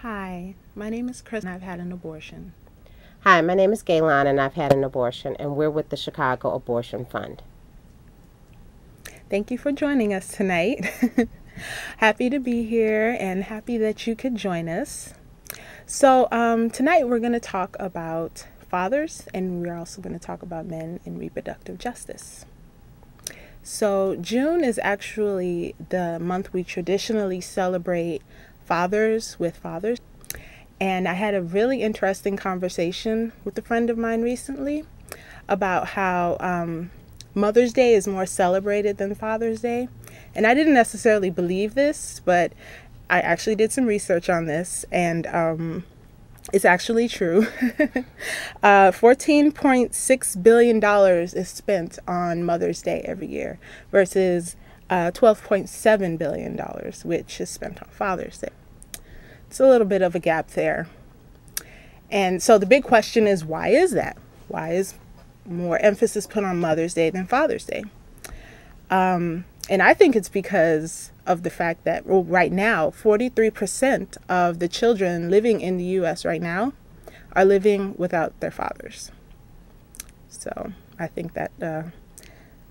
Hi, my name is Chris and I've had an abortion. Hi, my name is Gaylon and I've had an abortion, and we're with the Chicago Abortion Fund. Thank you for joining us tonight. Happy to be here and happy that you could join us. So, tonight we're going to talk about fathers, and we're also going to talk about men and reproductive justice. So, June is actually the month we traditionally celebrate fathers with fathers. And I had a really interesting conversation with a friend of mine recently about how Mother's Day is more celebrated than Father's Day. And I didn't necessarily believe this, but I actually did some research on this, and it's actually true. $14.6 billion is spent on Mother's Day every year versus $12.7 billion, which is spent on Father's Day. It's a little bit of a gap there. And so the big question is, why is that? Why is more emphasis put on Mother's Day than Father's Day? And I think it's because of the fact that right now, 43% of the children living in the U.S. right now are living without their fathers. So I think that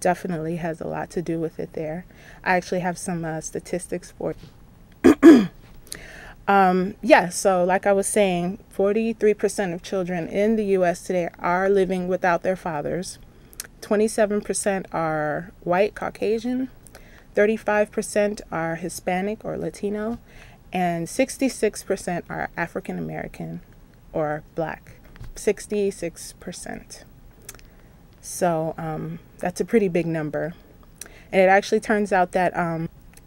definitely has a lot to do with it there. I actually have some statistics for so like I was saying, 43% of children in the U.S. today are living without their fathers. 27% are white, Caucasian, 35% are Hispanic or Latino, and 66% are African American or Black. 66%. So that's a pretty big number. And it actually turns out that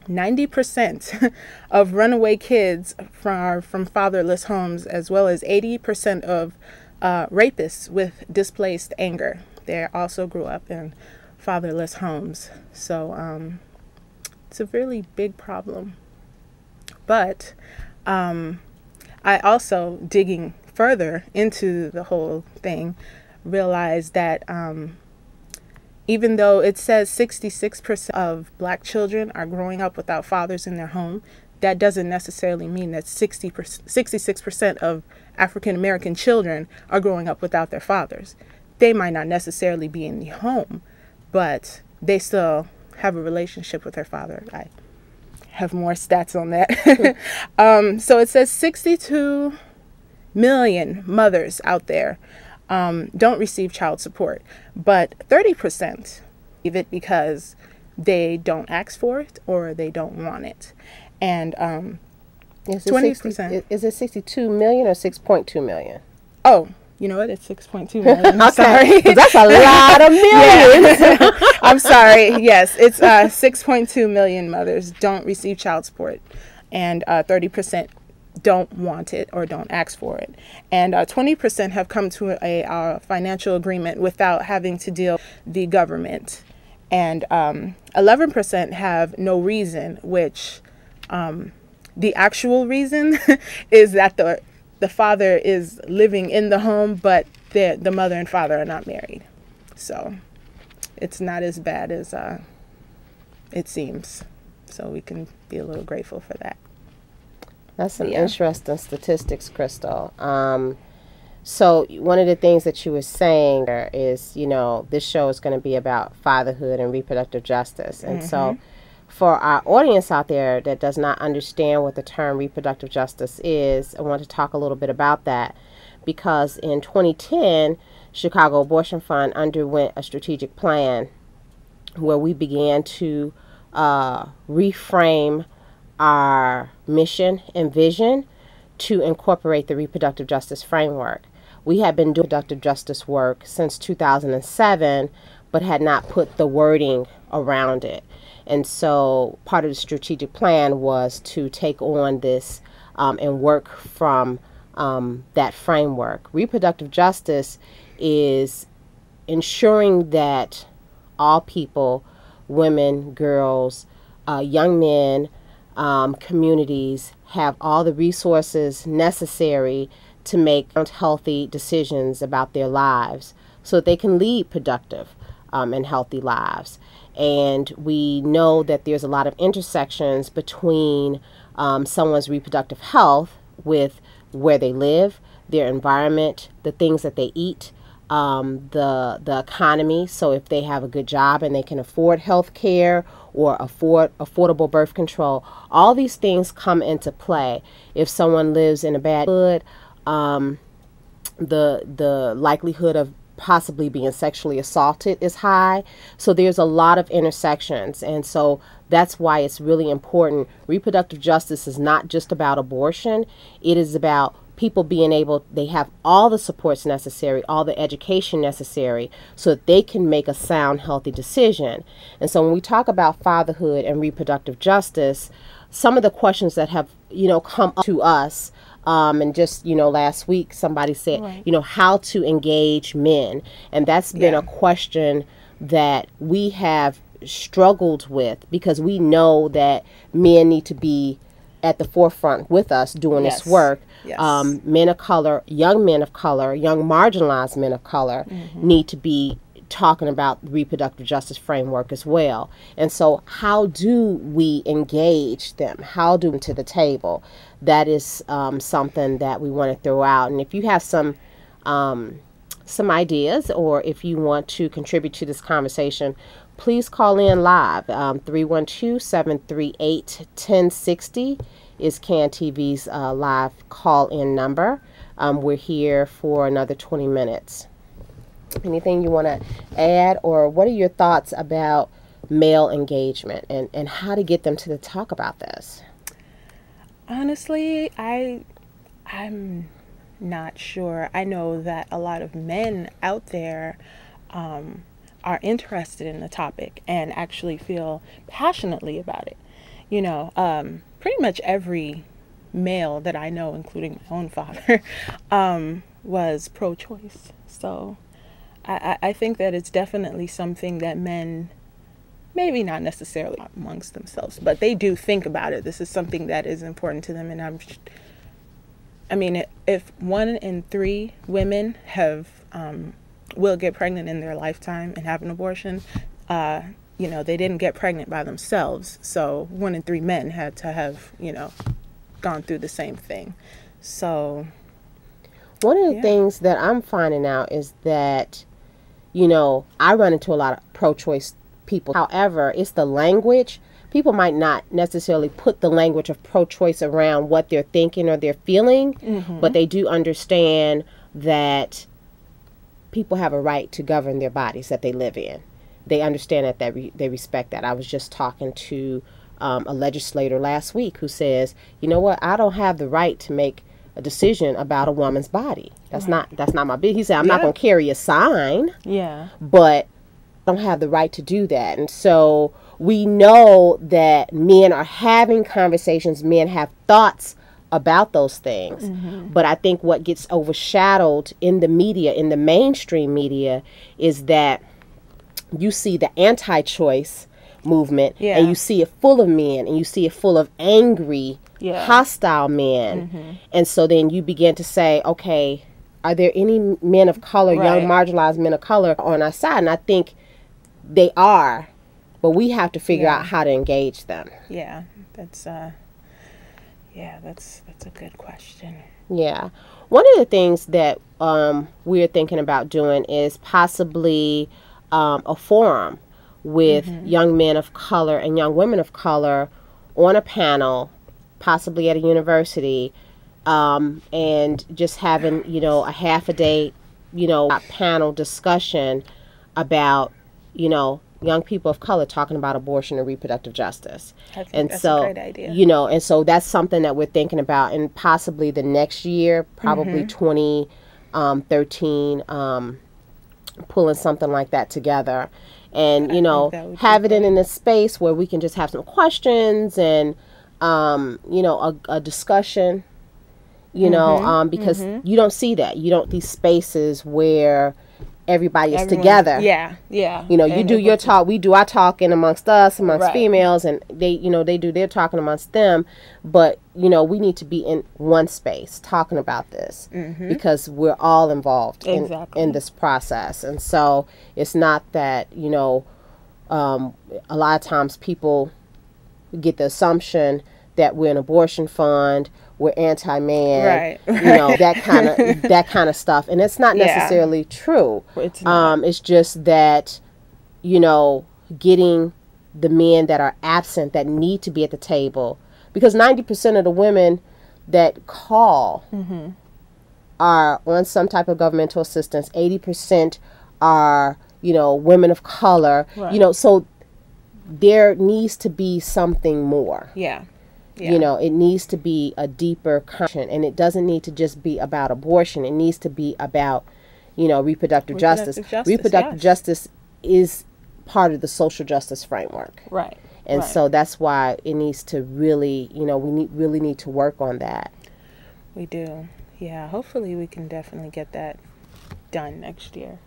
90% of runaway kids are from fatherless homes, as well as 80% of rapists with displaced anger. They also grew up in fatherless homes. So it's a really big problem. But I also, digging further into the whole thing, realized that even though it says 66% of Black children are growing up without fathers in their home, that doesn't necessarily mean that 66% of African American children are growing up without their fathers. They might not necessarily be in the home, but they still have a relationship with their father. I have more stats on that. So it says 62 million mothers out there don't receive child support, but 30% receive it because they don't ask for it or they don't want it. And 20%. Is it 62 million or 6.2 million? Oh, you know what? It's 6.2 million. I'm sorry. That's a lot of millions. I'm sorry. Yes, it's 6.2 million mothers don't receive child support, and 30% don't want it or don't ask for it. And 20% have come to a financial agreement without having to deal with the government. And 11% have no reason, which the actual reason is that the father is living in the home, but the mother and father are not married. So it's not as bad as it seems. So we can be a little grateful for that. That's some interesting statistics, Crystal. So one of the things that you were saying there is, this show is going to be about fatherhood and reproductive justice. And so for our audience out there that does not understand what the term reproductive justice is, I want to talk a little bit about that, because in 2010, Chicago Abortion Fund underwent a strategic plan where we began to reframe our mission and vision to incorporate the reproductive justice framework. We had been doing reproductive justice work since 2007, but had not put the wording around it. And so part of the strategic plan was to take on this and work from that framework. Reproductive justice is ensuring that all people, women, girls, young men, communities have all the resources necessary to make healthy decisions about their lives so that they can lead productive and healthy lives. And we know that there's a lot of intersections between someone's reproductive health, with where they live, their environment, the things that they eat, the economy. So if they have a good job and they can afford health care or afford affordable birth control, all these things come into play. If someone lives in a bad neighborhood, the likelihood of possibly being sexually assaulted is high. So there's a lot of intersections, and so that's why it's really important. Reproductive justice is not just about abortion. It is about people being able, they have all the supports necessary, all the education necessary, so that they can make a sound, healthy decision. And so when we talk about fatherhood and reproductive justice, some of the questions that have, come up to us, and just, last week somebody said, Right. How to engage men. And that's been Yeah. a question that we have struggled with, because we know that men need to be at the forefront with us doing Yes. this work. Yes. Men of color, young marginalized men of color need to be talking about the reproductive justice framework as well. And so how do we engage them? How do we to the table? That is something that we want to throw out. And if you have some ideas, or if you want to contribute to this conversation, please call in live. 312-738-1060 is CAN-TV's live call-in number. We're here for another 20 minutes. Anything you want to add, or what are your thoughts about male engagement and how to get them to talk about this? Honestly, I'm not sure. I know that a lot of men out there are interested in the topic and actually feel passionately about it. Pretty much every male that I know, including my own father, was pro-choice. So I think that it's definitely something that men, maybe not necessarily amongst themselves, but they do think about it. This is something that is important to them. And if 1 in 3 women will get pregnant in their lifetime and have an abortion, they didn't get pregnant by themselves. So 1 in 3 men had to have, gone through the same thing. So one of the things that I'm finding out is that, I run into a lot of pro-choice people. However, it's the language. People might not necessarily put the language of pro-choice around what they're thinking or they're feeling, but they do understand that people have a right to govern their bodies that they live in. They understand that they respect that. I was just talking to a legislator last week who says, you know what, I don't have the right to make a decision about a woman's body. That's not my business. He said, I'm not going to carry a sign, but I don't have the right to do that. And so we know that men are having conversations, men have thoughts about those things. But I think what gets overshadowed in the media, in the mainstream media, is that you see the anti-choice movement, and you see it full of men, and you see it full of angry, hostile men. And so then you begin to say, okay, are there any men of color, young marginalized men of color on our side? And I think they are, but we have to figure out how to engage them. That's a good question. Yeah. One of the things that we're thinking about doing is possibly a forum with young men of color and young women of color on a panel, possibly at a university, and just having, a half a day, panel discussion about, young people of color talking about abortion and reproductive justice. I think that's a great idea. And so that's something that we're thinking about, and possibly the next year, probably 2013, pulling something like that together. And, have it in a space where we can just have some questions and, a discussion, because you don't see that. You don't, these spaces where everybody is together. You do your talk, we do our talking amongst us, amongst females, and they do their talking amongst them. But, we need to be in one space talking about this because we're all involved in this process. And so it's not that, a lot of times people get the assumption that we're an abortion fund, we're anti-man, Right. that kind of stuff, and it's not necessarily true. It's not. It's just that, getting the men that are absent, that need to be at the table, because 90% of the women that call are on some type of governmental assistance. 80% are, women of color. Right. So there needs to be something more. Yeah. It needs to be a deeper connection, and it doesn't need to just be about abortion. It needs to be about, reproductive justice. Reproductive justice is part of the social justice framework. Right. And so that's why it needs to really, really need to work on that. We do. Yeah. Hopefully we can definitely get that done next year.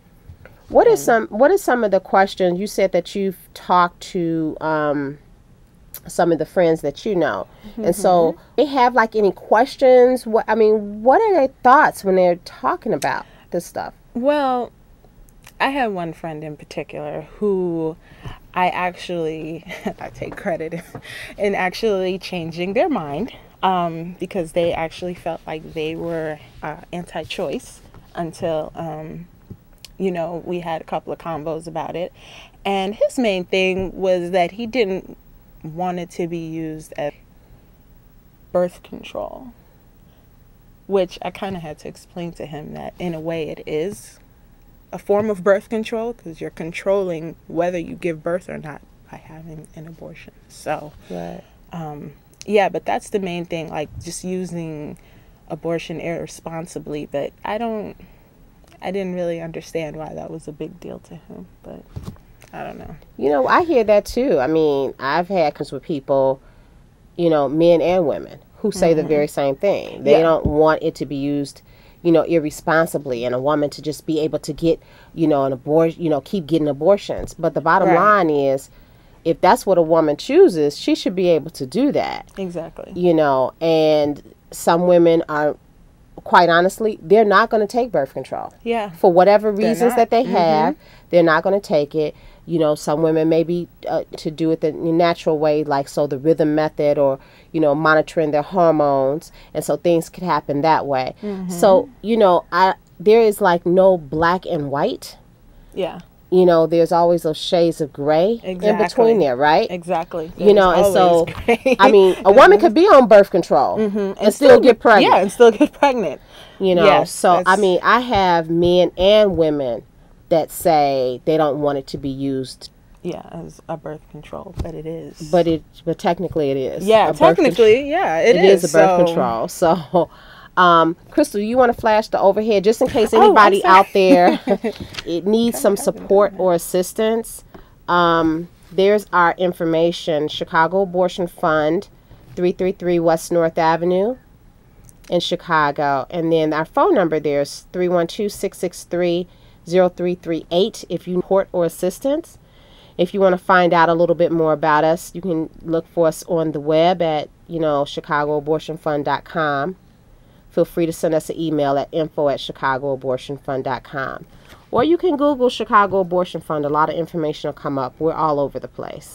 What are some of the questions? You said that you've talked to some of the friends that you know, and so they have like any questions. What are their thoughts when they're talking about this stuff? Well, I had one friend in particular who I take credit in actually changing their mind, because they actually felt like they were anti-choice until we had a couple of combos about it. And his main thing was that he didn't want it to be used as birth control, which I kind of had to explain to him that in a way it is a form of birth control, because you're controlling whether you give birth or not by having an abortion. So, right. But that's the main thing, like just using abortion irresponsibly. But I didn't really understand why that was a big deal to him, but I don't know. I hear that too. I've had conversations with people, men and women, who say the very same thing. They don't want it to be used, irresponsibly, and a woman to just be able to get, an abortion, keep getting abortions. But the bottom line is, if that's what a woman chooses, she should be able to do that. Exactly. And some women are, quite honestly, they're not going to take birth control. Yeah. For whatever reasons that they have, they're not going to take it. Some women maybe to do it the natural way, like the rhythm method, or, monitoring their hormones. And so things could happen that way. So, there is like no black and white. Yeah. There's always those shades of gray in between there, right? Exactly. And so, a woman could be on birth control and still get pregnant. Yeah, and still get pregnant. Yes, so, I have men and women that say they don't want it to be used. Yeah, as a birth control, but it is. But technically it is. Yeah, technically, it is. It is a birth control. So, Crystal, you want to flash the overhead just in case anybody out there it needs some support or assistance. There's our information: Chicago Abortion Fund, 333 West North Avenue in Chicago. And then our phone number there is 312-663-0338 if you need support or assistance. If you want to find out a little bit more about us, you can look for us on the web at, ChicagoAbortionFund.com. Feel free to send us an email at info@ChicagoAbortionFund.com. Or you can Google Chicago Abortion Fund. A lot of information will come up. We're all over the place.